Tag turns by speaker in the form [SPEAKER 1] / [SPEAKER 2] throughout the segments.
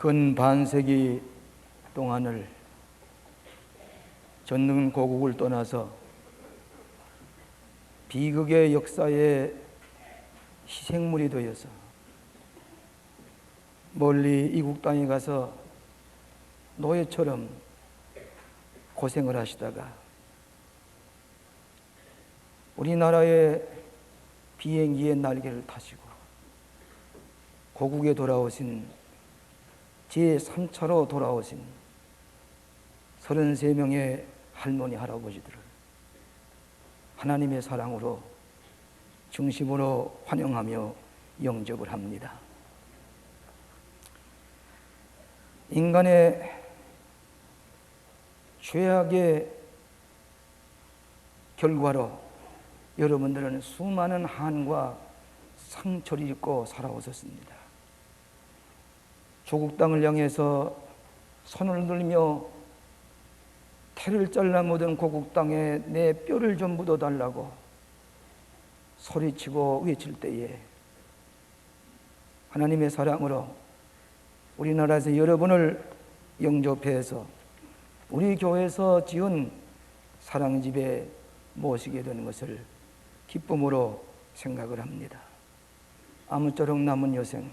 [SPEAKER 1] 근 반세기 동안을 전능 고국을 떠나서 비극의 역사에 희생물이 되어서 멀리 이국 땅에 가서 노예처럼 고생을 하시다가 우리나라의 비행기의 날개를 타시고 고국에 돌아오신 제3차로 돌아오신 33명의 할머니 할아버지들을 하나님의 사랑으로 중심으로 환영하며 영접을 합니다. 인간의 죄악의 결과로 여러분들은 수많은 한과 상처를 입고 살아오셨습니다. 조국 땅을 향해서 손을 들며 태를 잘라 묻은 고국 땅에 내 뼈를 좀 묻어달라고 소리치고 외칠 때에 하나님의 사랑으로 우리나라에서 여러분을 영접해서 우리 교회에서 지은 사랑집에 모시게 되는 것을 기쁨으로 생각을 합니다. 아무쪼록 남은 여생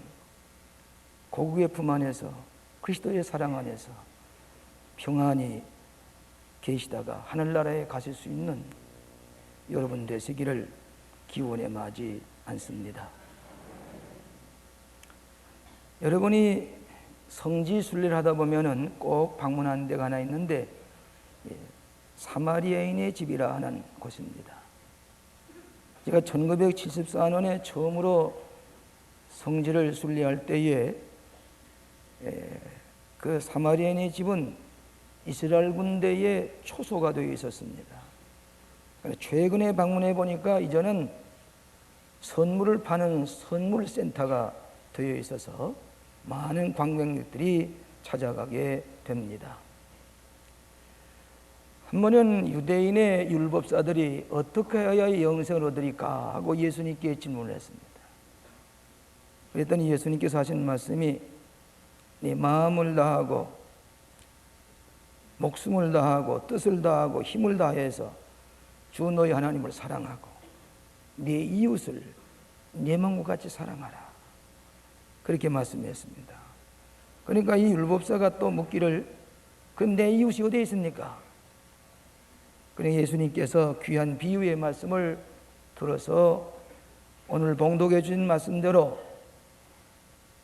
[SPEAKER 1] 고국의 품 안에서 그리스도의 사랑 안에서 평안히 계시다가 하늘나라에 가실 수 있는 여러분 되시기를 기원해 마지 않습니다. 여러분이 성지 순례를 하다 보면은 꼭 방문하는 데가 하나 있는데 사마리아인의 집이라 하는 곳입니다. 제가 1974년에 처음으로 성지를 순례할 때에 그 사마리아인의 집은 이스라엘 군대의 초소가 되어 있었습니다. 최근에 방문해 보니까 이제는 선물을 파는 선물센터가 되어 있어서 많은 관광객들이 찾아가게 됩니다. 한 번은 유대인의 율법사들이 어떻게 해야 영생을 얻으리까 하고 예수님께 질문을 했습니다. 그랬더니 예수님께서 하신 말씀이 네 마음을 다하고 목숨을 다하고 뜻을 다하고 힘을 다해서 주 너희 하나님을 사랑하고 네 이웃을 네 몸과 같이 사랑하라. 그렇게 말씀했습니다. 그러니까 이 율법사가 또 묻기를 그럼 내 이웃이 어디에 있습니까? 그러니까 예수님께서 귀한 비유의 말씀을 들어서 오늘 봉독해 주신 말씀대로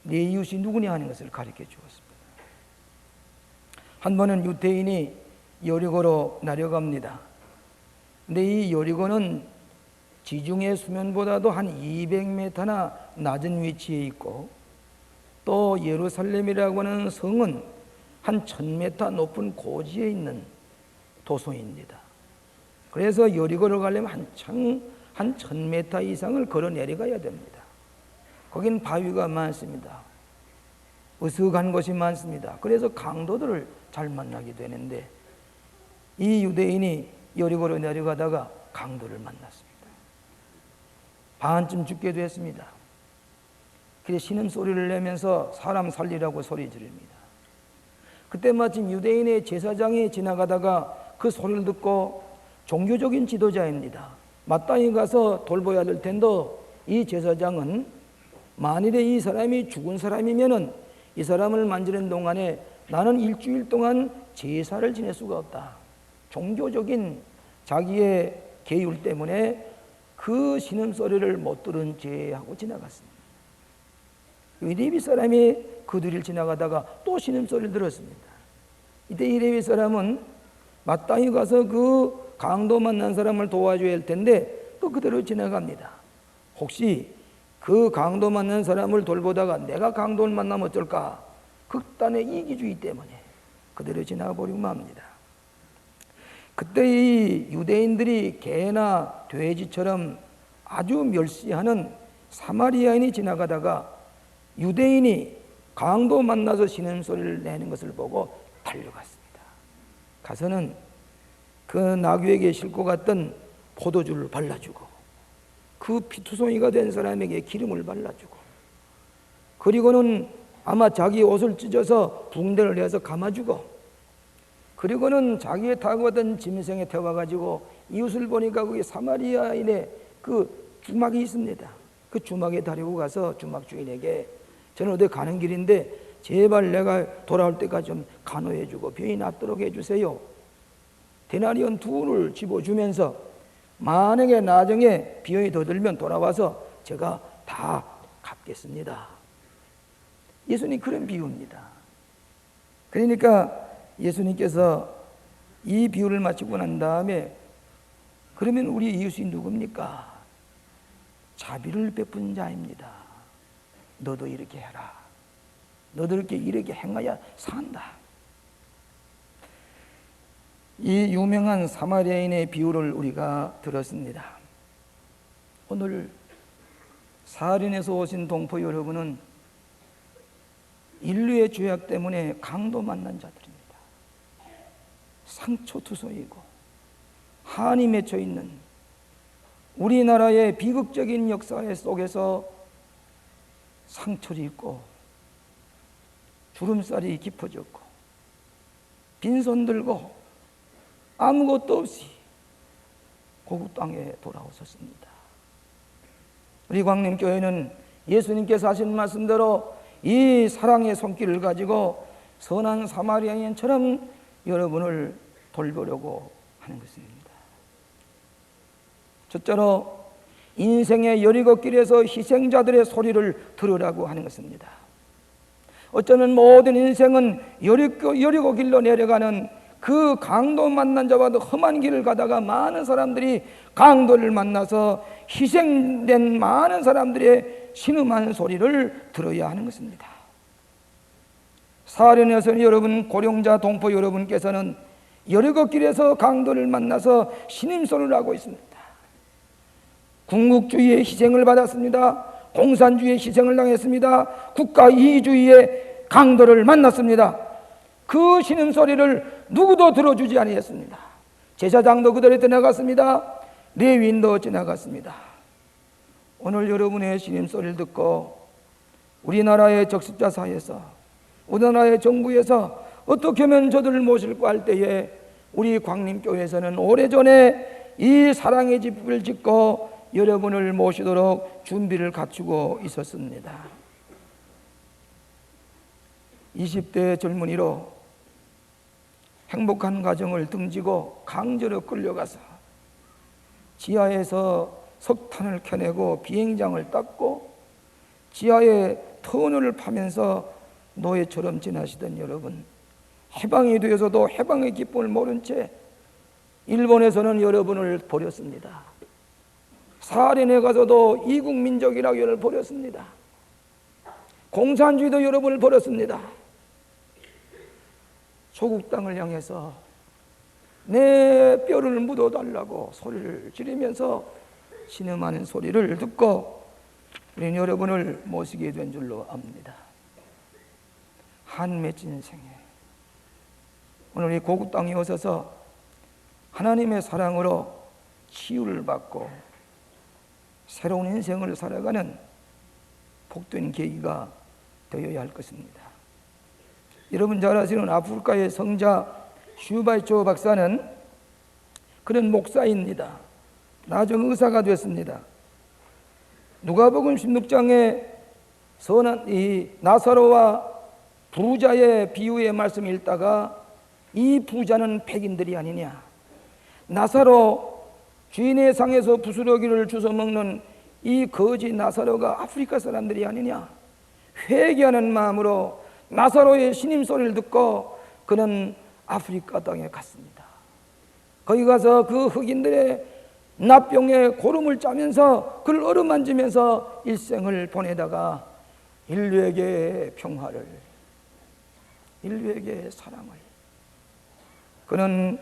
[SPEAKER 1] 네 이웃이 누구냐 하는 것을 가르쳐 주었습니다. 한 번은 유대인이 여리고로 내려갑니다. 근데 이 여리고는 지중해 수면보다도 한 200m나 낮은 위치에 있고 또 예루살렘이라고 하는 성은 한 1000m 높은 고지에 있는 도성입니다. 그래서 여리고를 가려면 한 1000m 이상을 걸어 내려가야 됩니다. 거긴 바위가 많습니다. 으슥한 곳이 많습니다. 그래서 강도들을 잘 만나게 되는데 이 유대인이 여리고로 내려가다가 강도를 만났습니다. 반쯤 죽게 됐습니다. 그래서 신음소리를 내면서 사람 살리라고 소리 지릅니다. 그때 마침 유대인의 제사장이 지나가다가 그 소리를 듣고 종교적인 지도자입니다. 마땅히 가서 돌봐야 될 텐데 이 제사장은 만일에 이 사람이 죽은 사람이면은 이 사람을 만지는 동안에 나는 일주일 동안 제사를 지낼 수가 없다. 종교적인 자기의 계율 때문에 그 신음소리를 못 들은 죄 하고 지나갔습니다. 이 레위 사람이 그 뒤를 지나가다가 또 신음소리를 들었습니다. 이때 이 레위 사람은 마땅히 가서 그 강도 만난 사람을 도와줘야 할 텐데 또 그대로 지나갑니다. 혹시 그 강도 만난 사람을 돌보다가 내가 강도를 만나면 어쩔까? 극단의 이기주의 때문에 그대로 지나가버리고 맙니다. 그때 이 유대인들이 개나 돼지처럼 아주 멸시하는 사마리아인이 지나가다가 유대인이 강도 만나서 신음소리를 내는 것을 보고 달려갔습니다. 가서는 그 나귀에게 싣고 갔던 포도주를 발라주고 그 피투성이가 된 사람에게 기름을 발라주고 그리고는 아마 자기 옷을 찢어서 붕대를 내서 감아주고, 그리고는 자기의 타고 가던 짐승에 태워가지고 이웃을 보니까 거기 사마리아인의 그 주막이 있습니다. 그 주막에 다리고 가서 주막 주인에게 저는 어디 가는 길인데 제발 내가 돌아올 때까지 좀 간호해주고 병이 낫도록 해주세요. 데나리온 2를 집어주면서 만약에 나중에 비용이 더 들면 돌아와서 제가 다 갚겠습니다. 예수님 그런 비유입니다. 그러니까 예수님께서 이 비유를 마치고 난 다음에 그러면 우리 이웃이 누굽니까? 자비를 베푼 자입니다. 너도 이렇게 해라. 너도 이렇게 행하야 산다. 이 유명한 사마리아인의 비유를 우리가 들었습니다. 오늘 사하린에서 오신 동포 여러분은 인류의 죄악 때문에 강도 만난 자들입니다. 상처투성이고 한이 맺혀 있는 우리나라의 비극적인 역사 속에서 상처를 입고 주름살이 깊어졌고 빈손 들고 아무것도 없이 고국 땅에 돌아오셨습니다. 우리 광림교회는 예수님께서 하신 말씀대로 이 사랑의 손길을 가지고 선한 사마리아인처럼 여러분을 돌보려고 하는 것입니다. 첫째로 인생의 여리고길에서 희생자들의 소리를 들으라고 하는 것입니다. 어쩌면 모든 인생은 여리고길로 내려가는 그 강도 만난 자와도 험한 길을 가다가 많은 사람들이 강도를 만나서 희생된 많은 사람들의 신음하는 소리를 들어야 하는 것입니다. 사하린에서는 여러분 고령자 동포 여러분께서는 여리고길에서 강도를 만나서 신음소리를 하고 있습니다. 궁극주의의 희생을 받았습니다. 공산주의의 희생을 당했습니다. 국가 이주의의 강도를 만났습니다. 그 신음소리를 누구도 들어주지 아니했습니다. 제사장도 그들이 지나갔습니다. 레위인도 지나갔습니다. 오늘 여러분의 신음소리를 듣고 우리나라의 적십자 사회에서 우리나라의 정부에서 어떻게 하면 저들을 모실까 할 때에 우리 광림교회에서는 오래전에 이 사랑의 집을 짓고 여러분을 모시도록 준비를 갖추고 있었습니다. 20대 젊은이로 행복한 가정을 등지고 강제로 끌려가서 지하에서 석탄을 켜내고 비행장을 닦고 지하에 터널을 파면서 노예처럼 지나시던 여러분, 해방이 되어서도 해방의 기쁨을 모른 채 일본에서는 여러분을 버렸습니다. 사하린에 가서도 이국민족이라고 여러분을 버렸습니다. 공산주의도 여러분을 버렸습니다. 조국 땅을 향해서 내 뼈를 묻어달라고 소리를 지르면서 신음하는 소리를 듣고 우리는 여러분을 모시게 된 줄로 압니다. 한 맺힌 생에 오늘 이 고국 땅에 오셔서 하나님의 사랑으로 치유를 받고 새로운 인생을 살아가는 복된 계기가 되어야 할 것입니다. 여러분 잘 아시는 아프리카의 성자 슈바이초 박사는 그런 목사입니다. 나중 의사가 됐습니다. 누가복음 16장에 선한 이 나사로와 부자의 비유의 말씀을 읽다가 이 부자는 백인들이 아니냐, 나사로 주인의 상에서 부스러기를 주워 먹는 이 거지 나사로가 아프리카 사람들이 아니냐, 회개하는 마음으로 나사로의 신임소리를 듣고 그는 아프리카 땅에 갔습니다. 거기 가서 그 흑인들의 납병에 고름을 짜면서 그를 어루만지면서 일생을 보내다가 인류에게 평화를, 인류에게 사랑을, 그는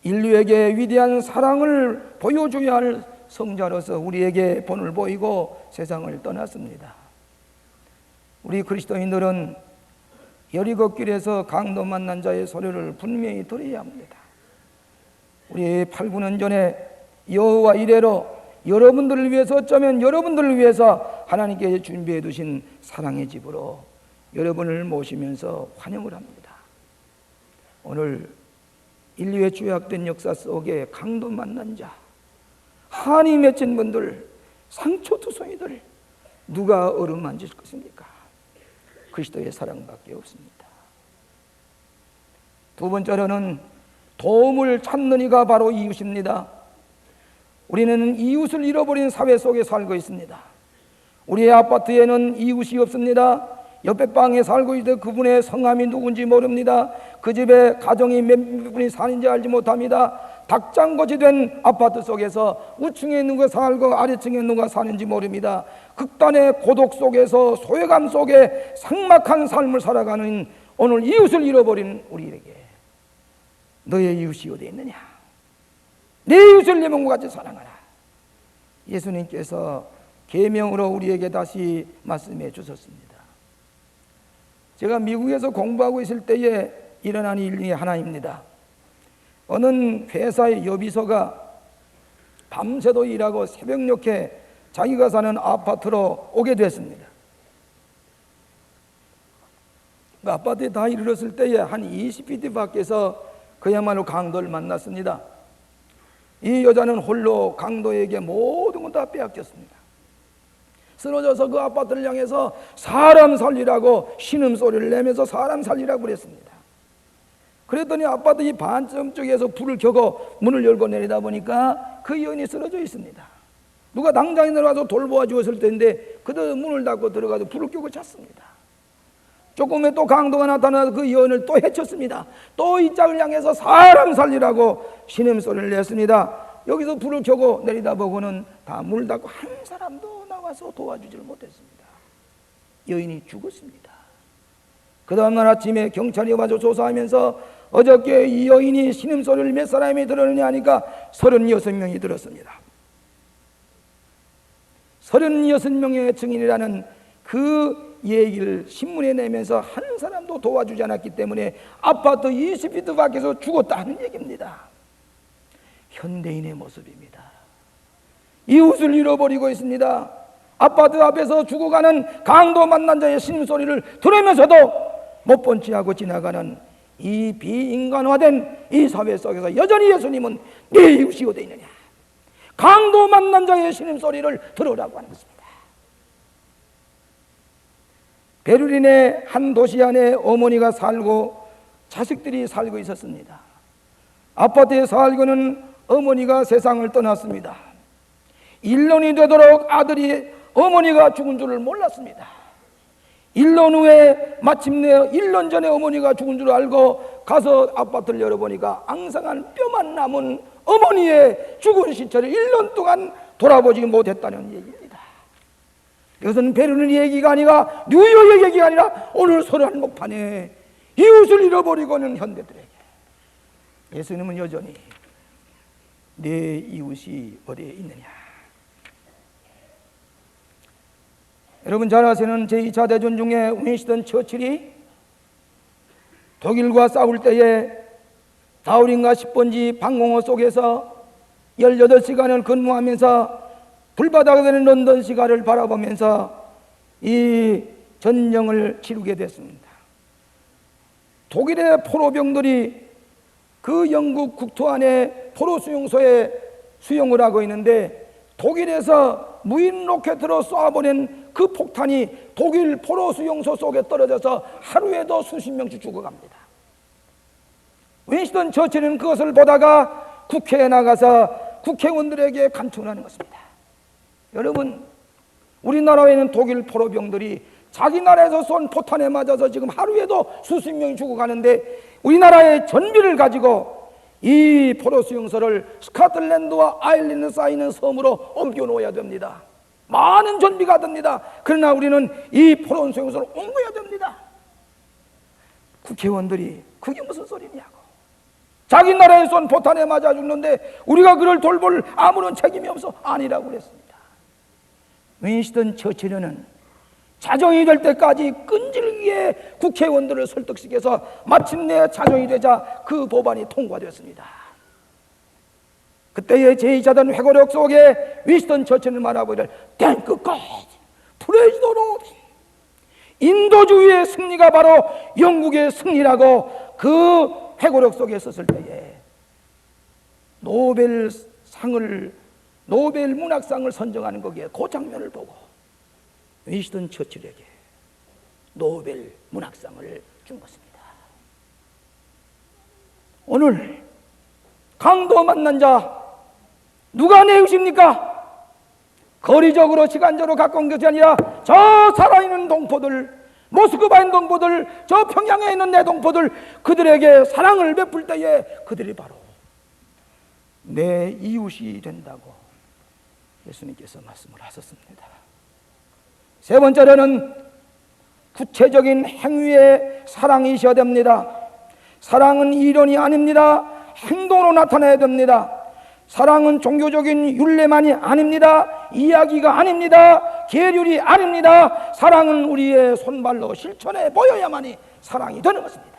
[SPEAKER 1] 인류에게 위대한 사랑을 보여줘야 할 성자로서 우리에게 본을 보이고 세상을 떠났습니다. 우리 그리스도인들은 여리고길에서 강도 만난 자의 소리를 분명히 들어야 합니다. 우리 8, 9년 전에 여호와 이레로 여러분들을 위해서, 어쩌면 여러분들을 위해서 하나님께 준비해 두신 사랑의 집으로 여러분을 모시면서 환영을 합니다. 오늘 인류의 죄악된 역사 속에 강도 만난 자, 한이 맺힌 분들, 상처투성이들 누가 어루만질 것입니까? 그리스도의 사랑밖에 없습니다. 두 번째로는 도움을 찾는 이가 바로 이웃입니다. 우리는 이웃을 잃어버린 사회 속에 살고 있습니다. 우리의 아파트에는 이웃이 없습니다. 옆에 방에 살고 있을 그분의 성함이 누군지 모릅니다. 그 집에 가정이 몇 분이 사는지 알지 못합니다. 닭장거지 된 아파트 속에서 우층에 누가 살고 아래층에 누가 사는지 모릅니다. 극단의 고독 속에서 소외감 속에 삭막한 삶을 살아가는 오늘 이웃을 잃어버린 우리에게 너의 이웃이 어디에 있느냐? 내 이웃을 내 몸과 같이 사랑하라. 예수님께서 계명으로 우리에게 다시 말씀해 주셨습니다. 제가 미국에서 공부하고 있을 때에 일어난 일 중에 하나입니다. 어느 회사의 여비서가 밤새도 일하고 새벽녘에 자기가 사는 아파트로 오게 됐습니다. 그 아파트에 다 이르렀을 때에 한 20피트 밖에서 그야말로 강도를 만났습니다. 이 여자는 홀로 강도에게 모든 걸 다 빼앗겼습니다. 쓰러져서 그 아파트를 향해서 사람 살리라고 신음소리를 내면서 사람 살리라고 그랬습니다. 그랬더니 아파트 이 반쯤 쪽에서 불을 켜고 문을 열고 내리다 보니까 그 여인이 쓰러져 있습니다. 누가 당장에 내려와서 돌보아 주었을 텐데 그도 문을 닫고 들어가서 불을 켜고 잤습니다. 조금 후에 또 강도가 나타나서 그 여인을 또 해쳤습니다. 또 이 짝을 향해서 사람 살리라고 신음소리를 냈습니다. 여기서 불을 켜고 내리다 보고는 다 문을 닫고 한 사람도 나와서 도와주지를 못했습니다. 여인이 죽었습니다. 그 다음날 아침에 경찰이 와서 조사하면서 어저께 이 여인이 신음소리를 몇 사람이 들었느냐 하니까 36명이 들었습니다. 36명의 증인이라는 그 얘기를 신문에 내면서 한 사람도 도와주지 않았기 때문에 아파트 20피트 밖에서 죽었다는 얘기입니다. 현대인의 모습입니다. 이웃을 잃어버리고 있습니다. 아파트 앞에서 죽어가는 강도 만난 자의 신음소리를 들으면서도 못 본 채하고 지나가는 이 비인간화된 이 사회 속에서 여전히 예수님은 네 이웃이 어디 있느냐, 강도 만난 자의 신음소리를 들으라고 하는 것입니다. 베를린의 한 도시 안에 어머니가 살고 자식들이 살고 있었습니다. 아파트에 살고는 어머니가 세상을 떠났습니다. 1년이 되도록 아들이 어머니가 죽은 줄을 몰랐습니다. 1년 후에 마침내 1년 전에 어머니가 죽은 줄 알고 가서 아파트를 열어보니까 앙상한 뼈만 남은 어머니의 죽은 시체를 1년 동안 돌아보지 못했다는 얘기입니다. 이것은 베를린 얘기가 아니라 뉴욕의 얘기가 아니라 오늘 서울 한복판에 이웃을 잃어버리고는 현대들에게 예수님은 여전히 내 이웃이 어디에 있느냐. 여러분 잘 아시는 제2차 대전 중에 윈스턴 처칠이 독일과 싸울 때에 다우린가 10번지 방공호 속에서 18시간을 근무하면서 불바다가 되는 런던 시가를 바라보면서 이 전쟁을 치르게 됐습니다. 독일의 포로병들이 그 영국 국토 안에 포로 수용소에 수용을 하고 있는데 독일에서 무인 로켓으로 쏴보낸 그 폭탄이 독일 포로 수용소 속에 떨어져서 하루에도 수십 명씩 죽어갑니다. 윈스턴 처칠은 그것을 보다가 국회에 나가서 국회의원들에게 간청하는 것입니다. 여러분, 우리나라에는 독일 포로병들이 자기 나라에서 쏜 포탄에 맞아서 지금 하루에도 수십 명이 죽어가는데 우리나라의 전비를 가지고 이 포로 수용소를 스코틀랜드와 아일랜드 사이는 섬으로 옮겨 놓아야 됩니다. 많은 전비가 듭니다. 그러나 우리는 이 포로 수용소를 옮겨야 됩니다. 국회의원들이 그게 무슨 소리냐고. 자기 나라에 쏜 포탄에 맞아 죽는데 우리가 그를 돌볼 아무런 책임이 없어. 아니라고 그랬습니다. 윈스턴 처칠은 자정이 될 때까지 끈질기게 국회의원들을 설득시켜서 마침내 자정이 되자 그 법안이 통과되었습니다. 그때의 제2차전 회고록 속에 윈스턴 처칠은 말하고 이를 Thank God, Praise the Lord. 인도주의의 승리가 바로 영국의 승리라고 그 회고록 속에 썼을 때에 노벨 문학상을 선정하는 거기에 그 장면을 보고 윈스턴 처칠에게 노벨 문학상을 준 것입니다. 오늘 강도 만난 자 누가 내으십니까? 거리적으로 시간적으로 가까운 것이 아니라 저 살아있는 동포들, 모스크바에 있는 동포들, 저 평양에 있는 내 동포들, 그들에게 사랑을 베풀 때에 그들이 바로 내 이웃이 된다고 예수님께서 말씀을 하셨습니다. 세 번째로는 구체적인 행위의 사랑이셔야 됩니다. 사랑은 이론이 아닙니다. 행동으로 나타나야 됩니다. 사랑은 종교적인 율례만이 아닙니다. 이야기가 아닙니다. 계율이 아닙니다. 사랑은 우리의 손발로 실천해 보여야만이 사랑이 되는 것입니다.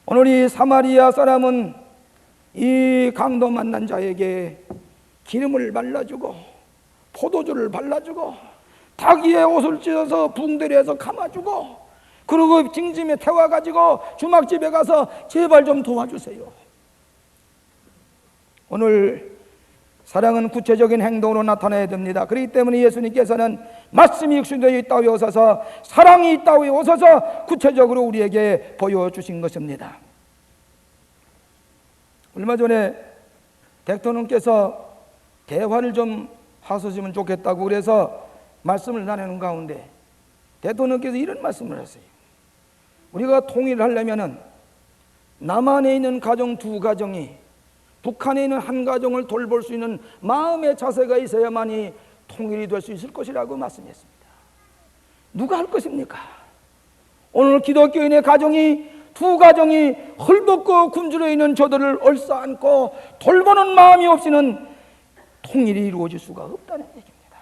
[SPEAKER 1] 오늘 이 사마리아 사람은 이 강도 만난 자에게 기름을 발라주고 포도주를 발라주고 닭 위에 옷을 찢어서 붕대리에서 감아주고 그리고 징짐에 태워가지고 주막집에 가서 제발 좀 도와주세요. 오늘 사랑은 구체적인 행동으로 나타나야 됩니다. 그렇기 때문에 예수님께서는 말씀이 육신되어 있다고 오셔서 사랑이 있다고 오셔서 구체적으로 우리에게 보여주신 것입니다. 얼마 전에 대통령께서 대화를 좀 하셨으면 좋겠다고 그래서 말씀을 나누는 가운데 대통령께서 이런 말씀을 하세요. 우리가 통일을 하려면 남한에 있는 가정 두 가정이 북한에 있는 한 가정을 돌볼 수 있는 마음의 자세가 있어야만이 통일이 될 수 있을 것이라고 말씀했습니다. 누가 할 것입니까? 오늘 기독교인의 가정이 두 가정이 헐벗고 굶주려 있는 저들을 얼싸안고 돌보는 마음이 없이는 통일이 이루어질 수가 없다는 얘기입니다.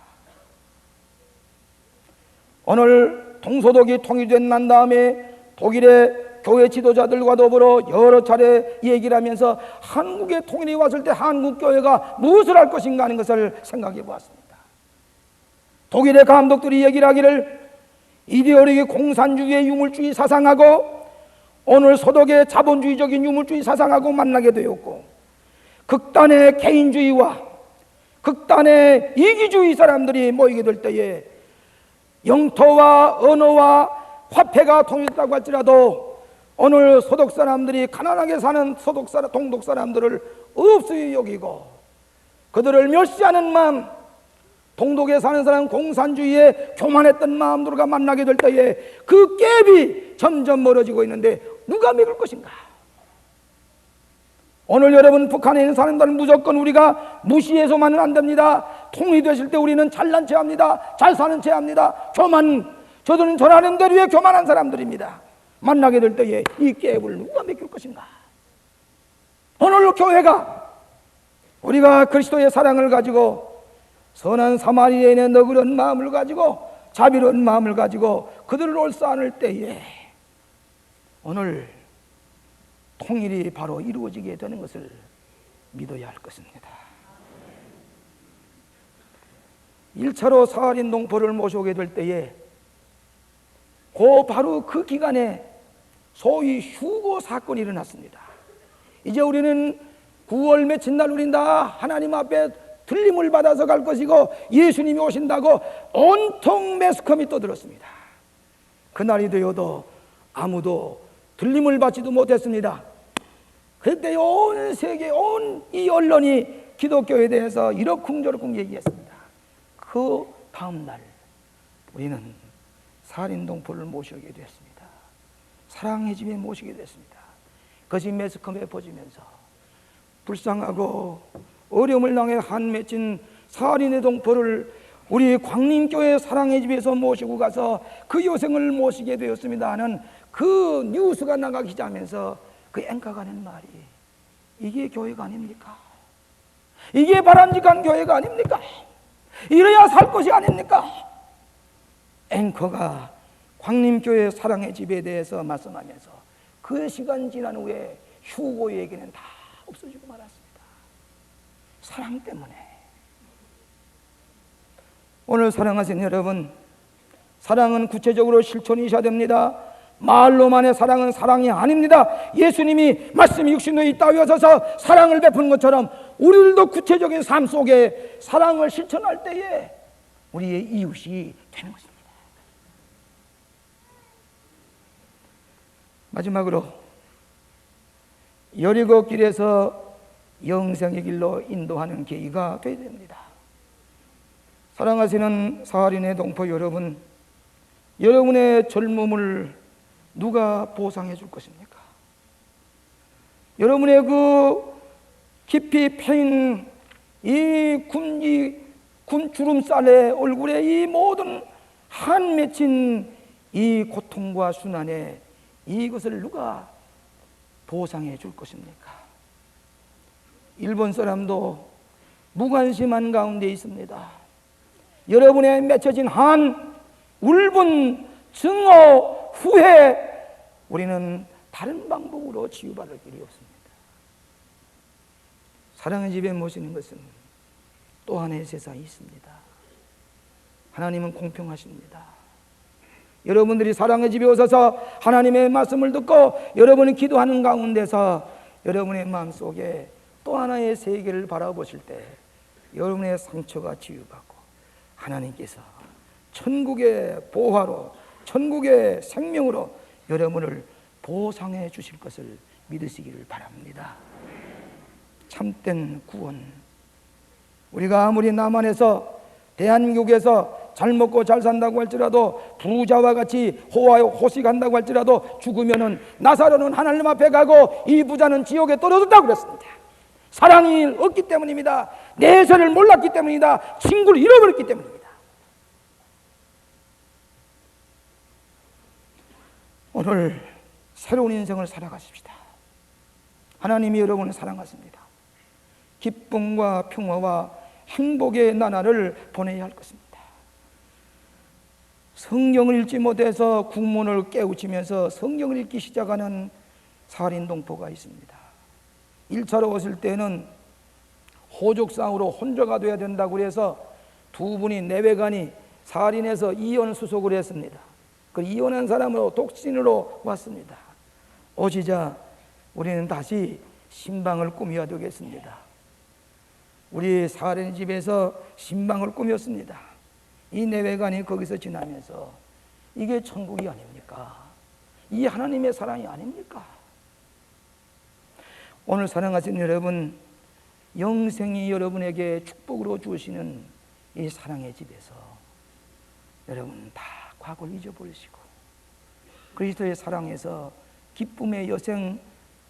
[SPEAKER 1] 오늘 동서독이 통일된 난 다음에 독일의 교회 지도자들과 더불어 여러 차례 얘기를 하면서 한국에 통일이 왔을 때 한국 교회가 무엇을 할 것인가 하는 것을 생각해 보았습니다. 독일의 감독들이 얘기를 하기를 이데올로기 공산주의의 유물주의 사상하고 오늘 서독의 자본주의적인 유물주의 사상하고 만나게 되었고 극단의 개인주의와 극단의 이기주의 사람들이 모이게 될 때에 영토와 언어와 화폐가 통일했다고 할지라도 오늘 소독 사람들이 가난하게 사는 동독 사람들을 없이 여기고 그들을 멸시하는 마음, 동독에 사는 사람 공산주의에 교만했던 마음들과 만나게 될 때에 그 갭이 점점 멀어지고 있는데 누가 믿을 것인가? 오늘 여러분 북한에 있는 사람들은 무조건 우리가 무시해서만은 안 됩니다. 통일되실 때 우리는 잘난 체 합니다. 잘 사는 체 합니다. 저들은 저라는 대로의 교만한 사람들입니다. 만나게 될 때에 이 갭을 누가 메꿀 것인가? 오늘 교회가 우리가 그리스도의 사랑을 가지고 선한 사마리아인의 너그러운 마음을 가지고 자비로운 마음을 가지고 그들을 옳사안을 때에 오늘 통일이 바로 이루어지게 되는 것을 믿어야 할 것입니다. 1차로 사할인 동포를 모셔오게 될 때에 바로 그 기간에 소위 휴고 사건이 일어났습니다. 이제 우리는 9월 며칠 날 우린다 하나님 앞에 들림을 받아서 갈 것이고 예수님이 오신다고 온통 매스컴이 떠들었습니다. 그날이 되어도 아무도 들림을 받지도 못했습니다. 그때 온 세계 온 이 언론이 기독교에 대해서 이러쿵저러쿵 얘기했습니다. 그 다음 날 우리는 살인동포를 모시게 됐습니다. 사랑의 집에 모시게 됐습니다. 그것이 매스컴에 퍼지면서 불쌍하고 어려움을 당해 한 맺힌 살인의 동포를 우리 광림교회 사랑의 집에서 모시고 가서 그 여성을 모시게 되었습니다 하는 그 뉴스가 나가기 시작하면서 그 앵커가 하는 말이 이게 교회가 아닙니까? 이게 바람직한 교회가 아닙니까? 이래야 살 것이 아닙니까? 앵커가 광림교회 사랑의 집에 대해서 말씀하면서 그 시간 지난 후에 휴고 얘기는 다 없어지고 말았습니다. 사랑 때문에. 오늘 사랑하시는 여러분, 사랑은 구체적으로 실천이 있어야 됩니다. 말로만의 사랑은 사랑이 아닙니다. 예수님이 말씀이 육신으로 이 땅에 오셔서 사랑을 베푸는 것처럼 우리들도 구체적인 삶 속에 사랑을 실천할 때에 우리의 이웃이 되는 것입니다. 마지막으로 여리고 길에서 영생의 길로 인도하는 계기가 되어야 됩니다. 사랑하시는 사할인의 동포 여러분, 여러분의 젊음을 누가 보상해 줄 것입니까? 여러분의 그 깊이 패인 이 군 주름살의 얼굴에 이 모든 한 맺힌 이 고통과 순환에 이것을 누가 보상해 줄 것입니까? 일본 사람도 무관심한 가운데 있습니다. 여러분의 맺혀진 한 울분, 증오, 후회, 우리는 다른 방법으로 치유받을 길이 없습니다. 사랑의 집에 모시는 것은 또 하나의 세상이 있습니다. 하나님은 공평하십니다. 여러분들이 사랑의 집에 오셔서 하나님의 말씀을 듣고 여러분이 기도하는 가운데서 여러분의 마음속에 또 하나의 세계를 바라보실 때 여러분의 상처가 치유받고 하나님께서 천국의 보화로, 천국의 생명으로 여러분을 보상해 주실 것을 믿으시기를 바랍니다. 참된 구원, 우리가 아무리 남한에서 대한민국에서 잘 먹고 잘 산다고 할지라도 부자와 같이 호식한다고 할지라도 죽으면은 나사로는 하나님 앞에 가고 이 부자는 지옥에 떨어졌다고 그랬습니다. 사랑이 없기 때문입니다. 내세를 몰랐기 때문이다. 친구를 잃어버렸기 때문입니다. 오늘 새로운 인생을 살아가십시다. 하나님이 여러분을 사랑하십니다. 기쁨과 평화와 행복의 나날을 보내야 할 것입니다. 성경을 읽지 못해서 국문을 깨우치면서 성경을 읽기 시작하는 사할인 동포가 있습니다. 1차로 오실 때는 호족상으로 혼자가 돼야 된다고 해서 두 분이 내외간이 사할인해서 이혼 수속을 했습니다. 그 이혼한 사람으로 독신으로 왔습니다. 오시자 우리는 다시 신방을 꾸며야 되겠습니다. 우리 사할인 집에서 신방을 꾸몄습니다. 이 내외간이 거기서 지나면서 이게 천국이 아닙니까? 이 하나님의 사랑이 아닙니까? 오늘 사랑하시는 여러분, 영생이 여러분에게 축복으로 주시는 이 사랑의 집에서 여러분 다 과거를 잊어버리시고 그리스도의 사랑에서 기쁨의 여생,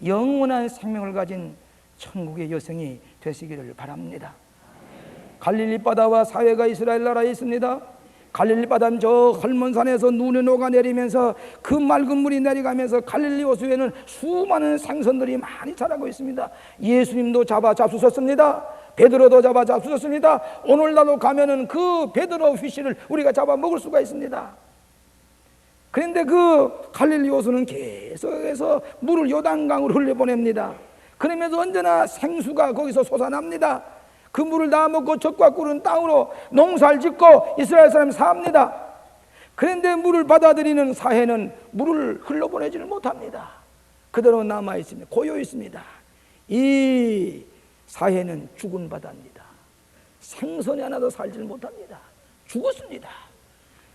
[SPEAKER 1] 영원한 생명을 가진 천국의 여생이 되시기를 바랍니다. 갈릴리 바다와 사해가 이스라엘 나라에 있습니다. 갈릴리 바다는 저 헐몬산에서 눈이 녹아내리면서 그 맑은 물이 내려가면서 갈릴리 호수에는 수많은 생선들이 많이 자라고 있습니다. 예수님도 잡수셨습니다. 베드로도 잡수셨습니다. 오늘날도 가면은 그 베드로 피쉬를 우리가 잡아 먹을 수가 있습니다. 그런데 그 갈릴리 호수는 계속해서 물을 요단강으로 흘려보냅니다. 그러면서 언제나 생수가 거기서 솟아납니다. 그 물을 다 먹고 젖과 꿀은 땅으로 농사를 짓고 이스라엘 사람이 삽니다. 그런데 물을 받아들이는 사해는 물을 흘러보내지를 못합니다. 그대로 남아 있습니다. 고여 있습니다. 이 사해는 죽은 바다입니다. 생선이 하나도 살지 못합니다. 죽었습니다.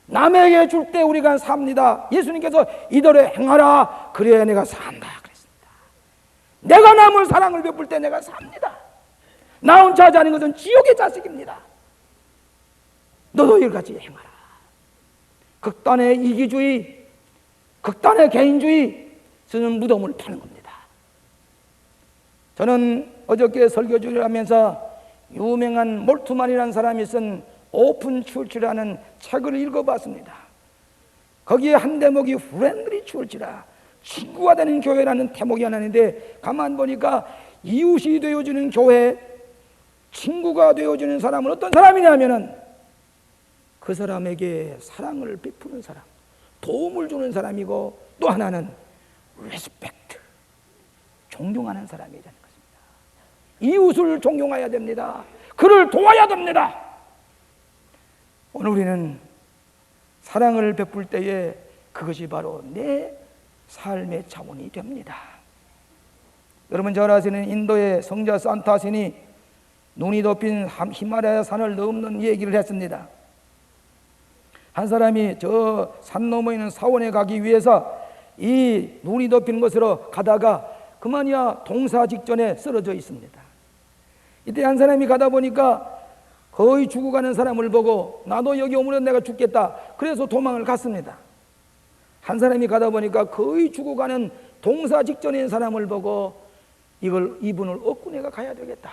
[SPEAKER 1] 남에게 줄 때 우리가 삽니다. 예수님께서 이대로 행하라 그래야 내가 산다 그랬습니다. 내가 남을 사랑을 베풀 때 내가 삽니다. 나 혼자 하지 않은 것은 지옥의 자식입니다. 너도 이같이 행하라. 극단의 이기주의, 극단의 개인주의, 저는 무덤을 파는 겁니다. 저는 어저께 설교주를 하면서 유명한 몰트만이라는 사람이 쓴 오픈 출치라는 책을 읽어봤습니다. 거기에 한 대목이 프렌들리 출치라, 친구가 되는 교회라는 대목이 하나 있는데 가만 보니까 이웃이 되어주는 교회, 친구가 되어주는 사람은 어떤 사람이냐면은 그 사람에게 사랑을 베푸는 사람, 도움을 주는 사람이고 또 하나는 리스펙트, 존경하는 사람이라는 것입니다. 이웃을 존경해야 됩니다. 그를 도와야 됩니다. 오늘 우리는 사랑을 베풀 때에 그것이 바로 내 삶의 자원이 됩니다. 여러분 잘 아시는 인도의 성자 산타신이 눈이 덮인 히말라야 산을 넘는 얘기를 했습니다. 한 사람이 저 산 너머에 있는 사원에 가기 위해서 이 눈이 덮인 곳으로 가다가 그만이야 동사 직전에 쓰러져 있습니다. 이때 한 사람이 가다 보니까 거의 죽어가는 사람을 보고 나도 여기 오면 내가 죽겠다. 그래서 도망을 갔습니다. 한 사람이 가다 보니까 거의 죽어가는 동사 직전에 있는 사람을 보고 이분을 얻고 내가 가야 되겠다.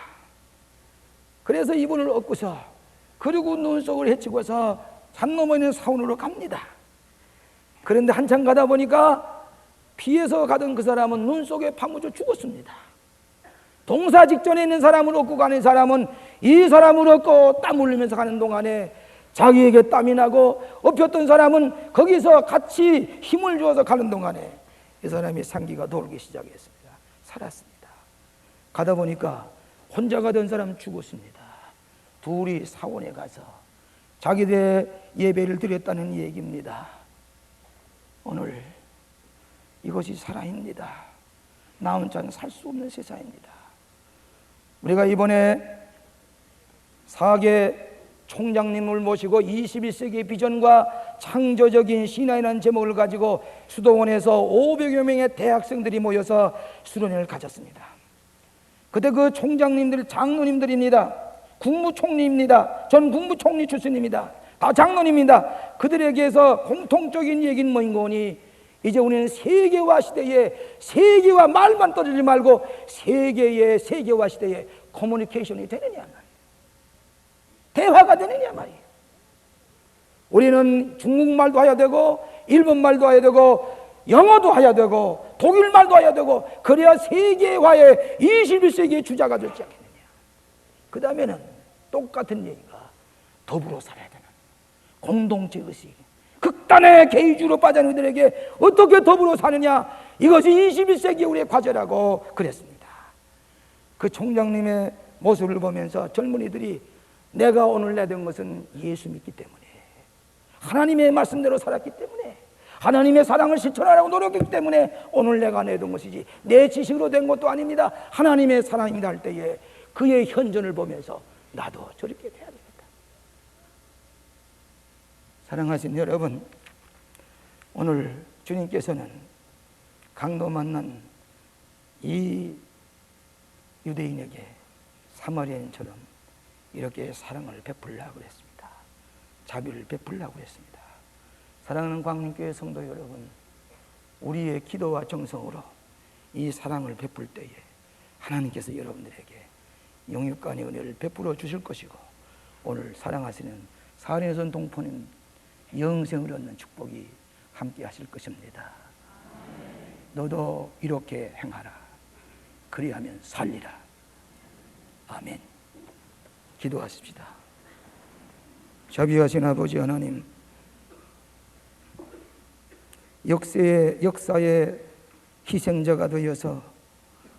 [SPEAKER 1] 그래서 이분을 얻고서 그리고 눈속을 헤치고서 산 너머에 있는 사원으로 갑니다. 그런데 한참 가다 보니까 피해서 가던 그 사람은 눈 속에 파묻혀 죽었습니다. 동사 직전에 있는 사람을 얻고 가는 사람은 이 사람을 얻고 땀 흘리면서 가는 동안에 자기에게 땀이 나고 엎였던 사람은 거기서 같이 힘을 주어서 가는 동안에 이 사람이 상기가 돌기 시작했습니다. 살았습니다. 가다 보니까 혼자 가던 사람 죽었습니다. 둘이 사원에 가서 자기들의 예배를 드렸다는 얘기입니다. 오늘 이것이 사랑입니다. 나 혼자는 살 수 없는 세상입니다. 우리가 이번에 사계 총장님을 모시고 21세기 비전과 창조적인 신화이라는 제목을 가지고 수도원에서 500여 명의 대학생들이 모여서 수련회를 가졌습니다. 그때 그 총장님들 장로님들입니다. 국무총리입니다. 전 국무총리 출신입니다. 다 장로님입니다. 그들에게서 공통적인 얘기는 뭐인 거니 이제 우리는 세계화 시대에 세계화 말만 떠들지 말고 세계의 세계화 시대에 커뮤니케이션이 되느냐 말이에요. 대화가 되느냐 말이에요. 우리는 중국말도 해야 되고 일본말도 해야 되고 영어도 해야 되고 독일말도 해야 되고 그래야 세계화의 21세기의 주자가 되지 않겠느냐. 그 다음에는 똑같은 얘기가 더불어 살아야 되는 공동체 의식, 극단의 개인주의로 빠진 이들에게 어떻게 더불어 사느냐, 이것이 21세기 우리의 과제라고 그랬습니다. 그 총장님의 모습을 보면서 젊은이들이 내가 오늘 내된 것은 예수 믿기 때문에, 하나님의 말씀대로 살았기 때문에, 하나님의 사랑을 실천하려고 노력했기 때문에 오늘 내가 내던 것이지 내 지식으로 된 것도 아닙니다. 하나님의 사랑입니다 할 때에 그의 현존을 보면서 나도 저렇게 돼야 되겠다. 사랑하신 여러분, 오늘 주님께서는 강도 만난 이 유대인에게 사마리아인처럼 이렇게 사랑을 베풀려고 했습니다. 자비를 베풀려고 했습니다. 사랑하는 광림교회 성도 여러분, 우리의 기도와 정성으로 이 사랑을 베풀 때에 하나님께서 여러분들에게 영육간의 은혜를 베풀어 주실 것이고, 오늘 사랑하시는 사륜선 동포님 영생을 얻는 축복이 함께 하실 것입니다. 너도 이렇게 행하라. 그리하면 살리라. 아멘. 기도하십시다. 자비하신 아버지 하나님, 역사의 희생자가 되어서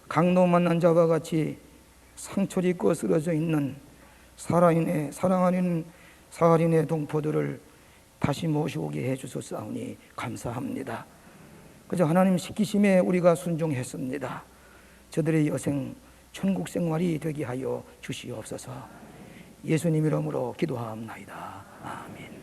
[SPEAKER 1] 강도 만난 자와 같이 상처를 입고 쓰러져 있는 사랑하는 사할인의 동포들을 다시 모시오게 해주소서하오니 감사합니다. 그저 하나님 시키심에 우리가 순종했습니다. 저들의 여생 천국 생활이 되게 하여 주시옵소서. 예수님 이름으로 기도하옵나이다. 아멘.